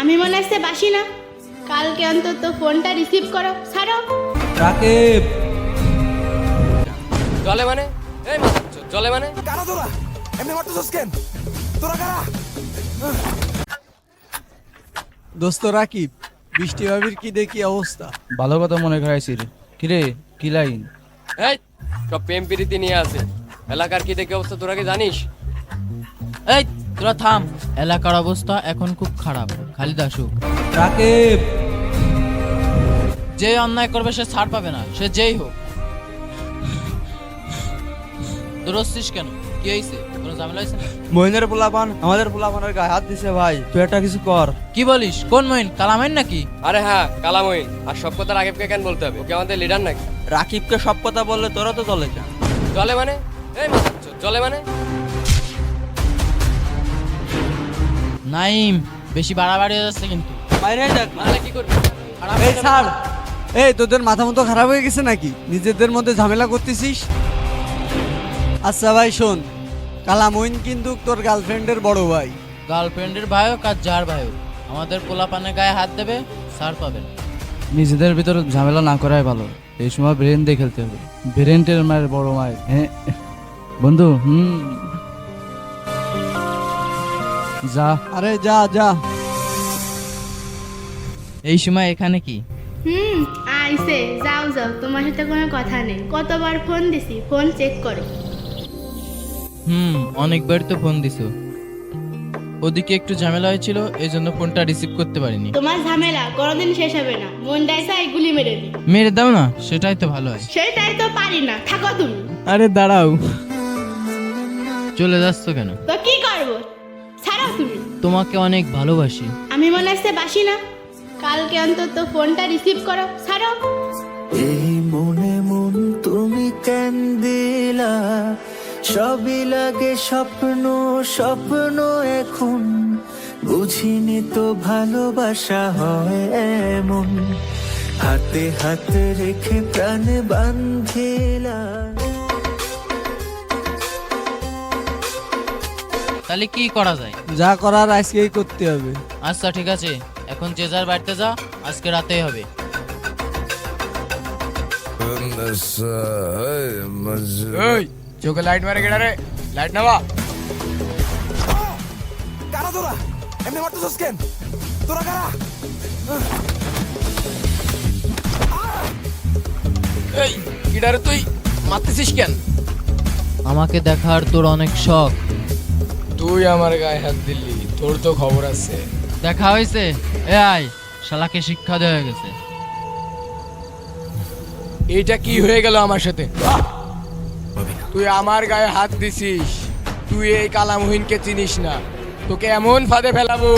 আমি মনে হচ্ছে বাসি না, কালকে অন্তত ফোনটা রিসিভ করো। ছাড়ো। রাকিব জলে মানে এই মাথাচ্ছ জলে মানে কারা তোরা এমনি মারতেছস কেন? তোরা কারা? দোস্ত রাকিব, বৃষ্টি ভাবির কি দেখি অবস্থা। ভালো কথা মনে করাইছি রে। কিরে কি লাইন? এই সব প্রেম প্রীতি নিয়ে আছে। এলাকার কি দেখে অবস্থা তোরা কি জানিস? এই তোরা থাম, এলাকার অবস্থা এখন খুব খারাপ। খালিদ আসুক, রাকিব যে অন্যায় করবে সে ছাড় পাবে না, সে যেই হোক। দৌড়চ্ছিস কেন? কি হয়েছে? কোনো ঝামেলা হয়েছে না? মহিনের পোলাপান আমাদের পোলাপানের গায়ে হাত দিছে ভাই, তুই একটা কিছু কর। কি বলিস? কোন মহিন? কালামাইন নাকি? আরে হ্যাঁ কালামইন। আর সব কথা রাকিবকে কেন বলতে হবে? ওকে আমাদের লিডার নাকি? রাকিবকে সব কথা বললে তোরা তো চলে যা। জলে মানে এই মাথাচ্ছ জলে মানে নাইম, বেশি বাড়াবাড়ি হয়ে যাচ্ছে কিন্তু। বাইরে দেখ তাহলে কি করবি? এই ছাড়। এই তোদের মাথা মতো খারাপ হয়ে গেছে নাকি? নিজেদের মধ্যে ঝামেলা করতেছিস? আচ্ছা ভাই শোন, কালামইন কিন্তু তোর গার্লফ্রেন্ডের বড় ভাই। গার্লফ্রেন্ডের ভাই হোক আর যার ভাই হোক, আমাদের পোলাপানের গায়ে হাত দেবে, ছাড় পাবেন। নিজেদের ভিতর ঝামেলা না করাই ভালো। এই সময় ব্রেন দিয়ে খেলতে হবে। ব্রেনটের মায়ের বড় মায়ের। হ্যাঁ বন্ধু, যা। আরে যা যা। এই সময় এখানে কি? আইসে, যাও যাও, তোমার সাথে কোনো কথা নেই। কতবার ফোন দিছি, ফোন চেক করো। অনেকবার তো ফোন দিছো। ওদিকে একটু ঝামেলা হয়েছিল, এই জন্য ফোনটা রিসিভ করতে পারিনি। তোমার ঝামেলা কোনোদিন শেষ হবে না। মন ডাইসা গুলি মেরে দি। মেরে দাও না, সেটাই তো ভালো হয়। সেটাই তো পারি না, থাকো তুমি। আরে দাঁড়াও, চলে যাচ্ছ কেন? তো কি করবো? ছাড়ো তুমি। তোমাকে অনেক ভালোবাসি। আমি মনে হচ্ছে বাসি না, কালকে অন্তত ফোনটা রিসিভ করো। ছাড়ো। এই মনে মন তুমি কেন দিলা, সবই লাগে স্বপ্ন স্বপ্ন এখন, বুঝিনি তো ভালোবাসা হয় এমন, হাতে হাতে রেখে প্রাণ বান্ধিলা। তাহলে কি করা যায়? যা করার আজকেই করতে হবে। আচ্ছা ঠিক আছে, এখন যে যার বাড়িতে যা, আজকে রাতেই হবে। ওই চোখে লাইট মারে কেডা রে? লাইট নামা। কারা তোরা এমনি মারতেছস কেন? তোরা কারা? এই কিডারে তুই মারতেছিস কেন? আমাকে দেখার তোর অনেক শখ। তুই আমার গায়ে হাত দিলি, তোর তো খবর আছে। দেখা হয়েছে? এ আয়, শালাকে শিক্ষা দেওয়া হয়ে গেছে। এইটা কি হয়ে গেল আমার সাথে? তুই আমার গায়ে হাত দিছিস। তুই এই কালামহিনকে চিনিস না, তোকে এমন ফাঁদে ফেলাবো